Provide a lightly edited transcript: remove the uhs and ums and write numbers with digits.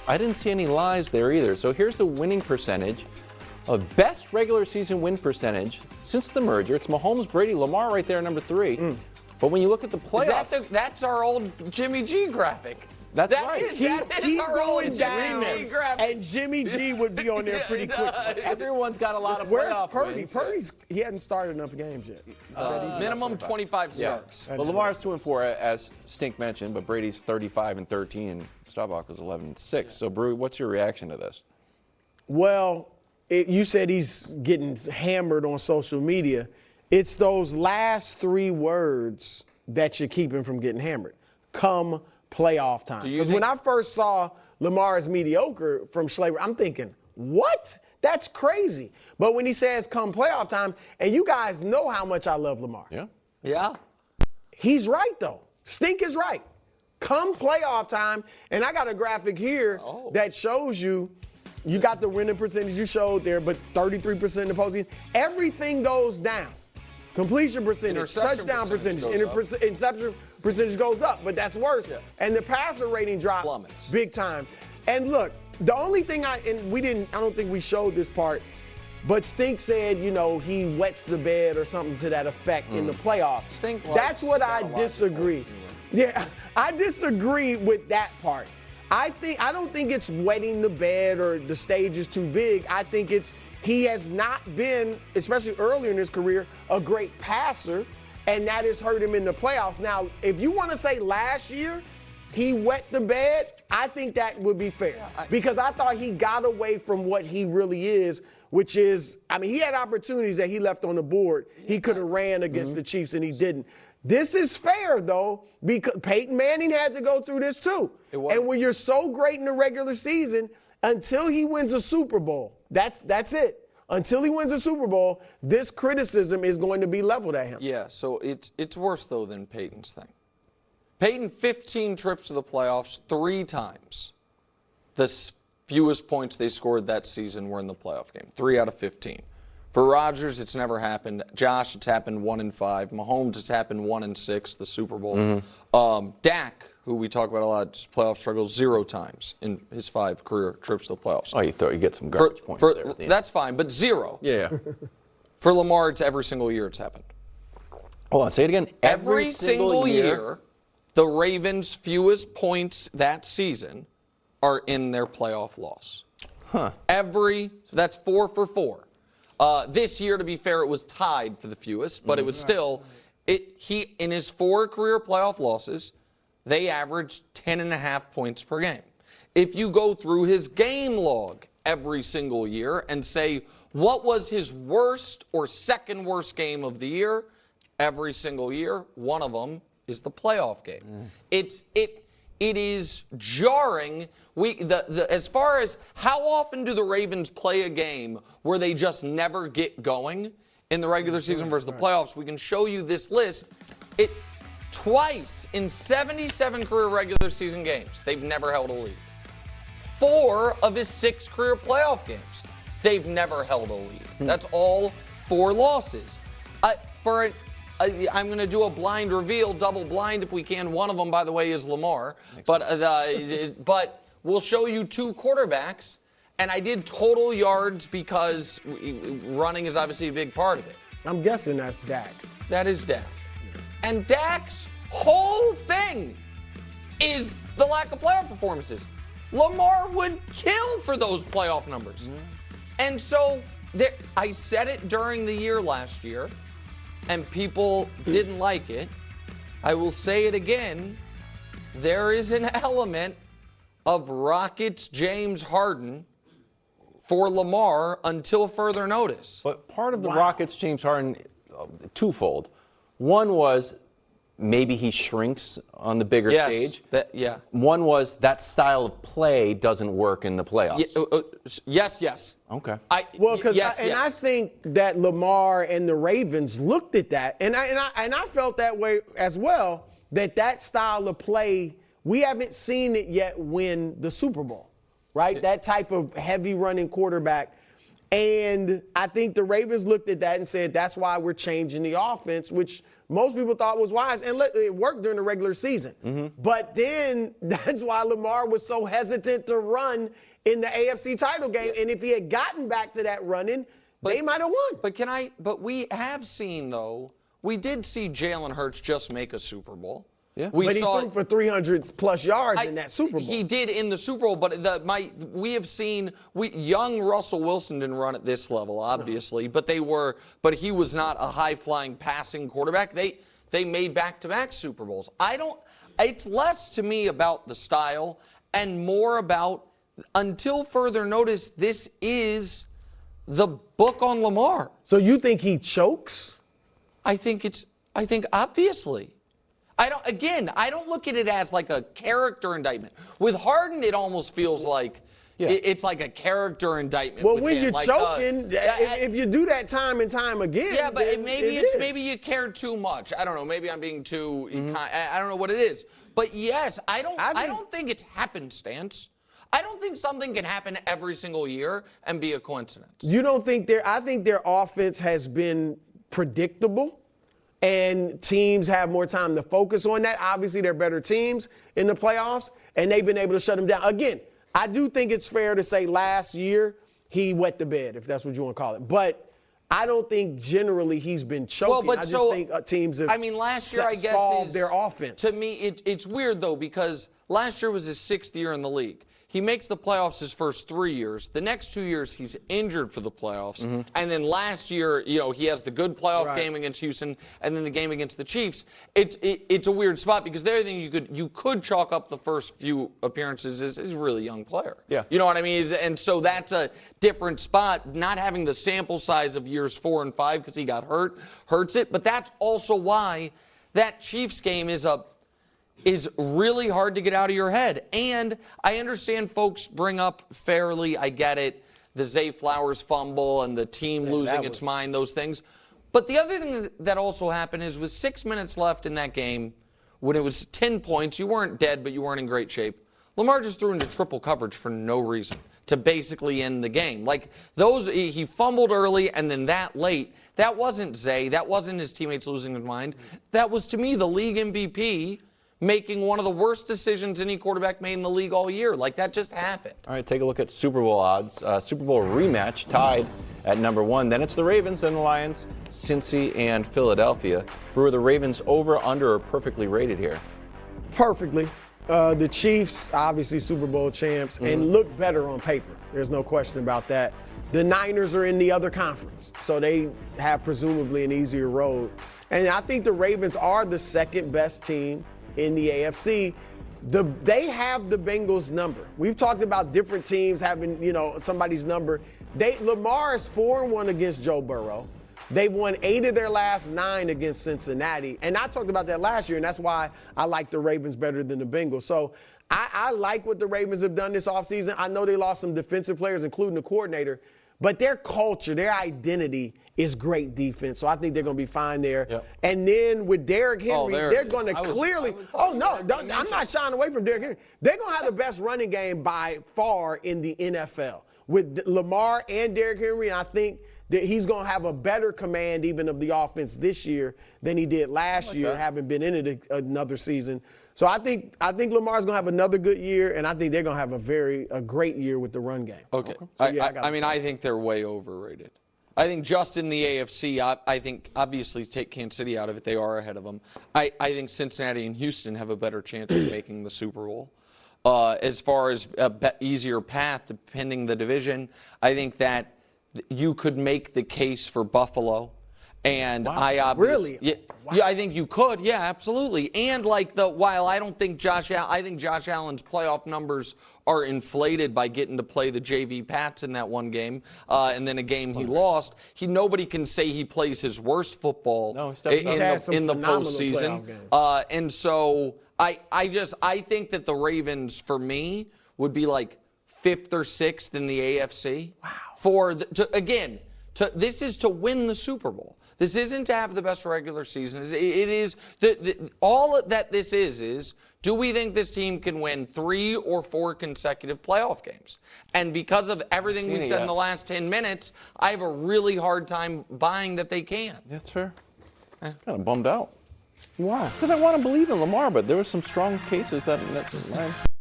I didn't see any lies there either. So here's the winning percentage of best regular season win percentage since the merger. It's Mahomes, Brady, Lamar right there, number 3. But when you look at the playoffs, that's our old Jimmy G graphic. That's right. Keep going down, and Jimmy G would be on there pretty quickly. Everyone's got a lot of Where's playoff Purdy? wins. He hadn't started enough games yet. Minimum 25 starts. But Lamar's 2-4, as Stink mentioned, but Brady's 35-13, and Staubach was 11-6. So, Brew, what's your reaction to this? Well, you said he's getting hammered on social media. It's those last 3 words that you keep him from getting hammered. Come playoff time. Because when I first saw Lamar as mediocre from Schlager, I'm thinking, what? That's crazy. But when he says come playoff time, and you guys know how much I love Lamar. Yeah. He's right, though. Stink is right. Come playoff time, and I got a graphic here that shows you got the winning percentage you showed there, but 33% in the postseason. Everything goes down. Completion percentage, touchdown percentage, interception percentage goes up, but that's worse. And the passer rating drops big time. And look, the only thing I don't think we showed this part, but Stink said, he wets the bed or something to that effect in the playoffs. That's what I disagree. Yeah, I disagree with that part. I don't think it's wetting the bed or the stage is too big. I think he has not been, especially earlier in his career, a great passer, and that has hurt him in the playoffs. Now, if you want to say last year he wet the bed, I think that would be fair. Because I thought he got away from what he really is, which is, he had opportunities that he left on the board. He could have ran against the Chiefs, and he didn't. This is fair, though, because Peyton Manning had to go through this, too. And when you're so great in the regular season, until he wins a Super Bowl, that's it. Until he wins a Super Bowl, this criticism is going to be leveled at him. Yeah, so it's worse, though, than Peyton's thing. Peyton, 15 trips to the playoffs, 3 times. The fewest points they scored that season were in the playoff game, 3 out of 15. For Rodgers, it's never happened. Josh, it's happened 1 in 5. Mahomes, it's happened 1 in 6, the Super Bowl. Dak, who we talk about a lot, playoff struggles 0 times in his 5 career trips to the playoffs. Oh, you thought you get some garbage points there. That's fine, but 0. Yeah. For Lamar, it's every single year it's happened. Hold on, say it again. Every single year, the Ravens' fewest points that season are in their playoff loss. That's 4 for 4. This year, to be fair, it was tied for the fewest, but it was still, in his 4 career playoff losses, they averaged 10.5 points per game. If you go through his game log every single year and say, what was his worst or second worst game of the year? Every single year, one of them is the playoff game. It is jarring. As far as how often do the Ravens play a game where they just never get going in the regular season versus the playoffs, we can show you this list. Twice in 77 career regular season games, they've never held a lead. 4 of his 6 career playoff games, they've never held a lead. That's all 4 losses. I'm going to do a blind reveal, double blind if we can. One of them, by the way, is Lamar. But we'll show you 2 quarterbacks, and I did total yards because running is obviously a big part of it. I'm guessing that's Dak. That is Dak. And Dak's whole thing is the lack of playoff performances. Lamar would kill for those playoff numbers. And so I said it during the year last year, and people didn't like it. I will say it again. There is an element of Rockets James Harden for Lamar until further notice. But part of the Rockets James Harden, twofold. One was maybe he shrinks on the bigger stage. One was that style of play doesn't work in the playoffs. Yes. Okay. I think that Lamar and the Ravens looked at that, and I felt that way as well. That style of play, we haven't seen it yet win the Super Bowl, right? That type of heavy running quarterback. And I think the Ravens looked at that and said, that's why we're changing the offense, which most people thought was wise. And look, it worked during the regular season. But then that's why Lamar was so hesitant to run in the AFC title game. And if he had gotten back to that running, they might have won. But we have seen, though, we did see Jalen Hurts just make a Super Bowl. Yeah. But he threw for 300+ yards in that Super Bowl. He did in the Super Bowl, but we have seen young Russell Wilson didn't run at this level, obviously, but he was not a high-flying passing quarterback. They made back-to-back Super Bowls. It's less to me about the style and more about, until further notice, this is the book on Lamar. So you think he chokes? I think obviously. I don't look at it as like a character indictment. With Harden, it almost feels like it's like a character indictment. Well, when you're choking, if you do that time and time again, yeah, but maybe you care too much. I don't know. Maybe I'm being too. I don't know what it is. But yes, I don't think it's happenstance. I don't think something can happen every single year and be a coincidence. You don't think I think their offense has been predictable. And teams have more time to focus on that. Obviously, they're better teams in the playoffs, and they've been able to shut them down. Again, I do think it's fair to say last year he wet the bed, if that's what you want to call it. But I don't think generally he's been choking. I just think teams have last year, I guess, solved their offense. To me, it's weird, though, because last year was his 6th year in the league. He makes the playoffs his first 3 years. The next 2 years, he's injured for the playoffs. And then last year, he has the good playoff game against Houston and then the game against the Chiefs. It's a weird spot because the other thing you could chalk up the first few appearances is he's a really young player. Yeah. You know what I mean? And so that's a different spot. Not having the sample size of years 4 and 5 because he got hurt hurts it. But that's also why that Chiefs game is really hard to get out of your head. And I understand folks bring up fairly, I get it, the Zay Flowers fumble and the team losing its mind, those things. But the other thing that also happened is with 6 minutes left in that game, when it was 10 points, you weren't dead, but you weren't in great shape. Lamar just threw into triple coverage for no reason to basically end the game. Like he fumbled early and then that late. That wasn't Zay. That wasn't his teammates losing their mind. That was, to me, the league MVP making one of the worst decisions any quarterback made in the league all year. Like, that just happened. All right, take a look at Super Bowl odds. Super Bowl rematch tied at number 1. Then it's the Ravens, then the Lions, Cincy, and Philadelphia. Brewer, the Ravens over, under, are perfectly rated here. Perfectly. The Chiefs, obviously Super Bowl champs, and look better on paper. There's no question about that. The Niners are in the other conference, so they have presumably an easier road. And I think the Ravens are the second best team in the AFC. They have the Bengals number. We've talked about different teams having, somebody's number. Lamar is 4-1 against Joe Burrow. They've won 8 of their last 9 against Cincinnati. And I talked about that last year, and that's why I like the Ravens better than the Bengals. So I like what the Ravens have done this offseason. I know they lost some defensive players, including the coordinator, but their culture, their identity is great defense. So I think they're going to be fine there. Yep. And then with Derrick Henry, they're going to clearly – I'm not shying away from Derrick Henry. They're going to have the best running game by far in the NFL with Lamar and Derrick Henry. And I think that he's going to have a better command even of the offense this year than he did last year, having been in it another season. So I think Lamar's going to have another good year, and I think they're going to have a great year with the run game. Okay. So, I think they're way overrated. I think just in the AFC, I think obviously take Kansas City out of it, they are ahead of them. I think Cincinnati and Houston have a better chance of making the Super Bowl. As far as easier path, depending the division, I think that you could make the case for Buffalo. And I obviously, yeah, I think you could, yeah, absolutely. And while I don't think I think Josh Allen's playoff numbers are inflated by getting to play the JV Pats in that one game, and then a game he lost. Nobody can say he plays his worst football in the postseason. And so I think that the Ravens, for me, would be like 5th or 6th in the AFC. Wow. This is to win the Super Bowl. This isn't to have the best regular season. It is all that this is do we think this team can win 3 or 4 consecutive playoff games? And because of everything we said in the last 10 minutes, I have a really hard time buying that they can. That's fair. Kind of bummed out. Why? Because I want to believe in Lamar, but there were some strong cases that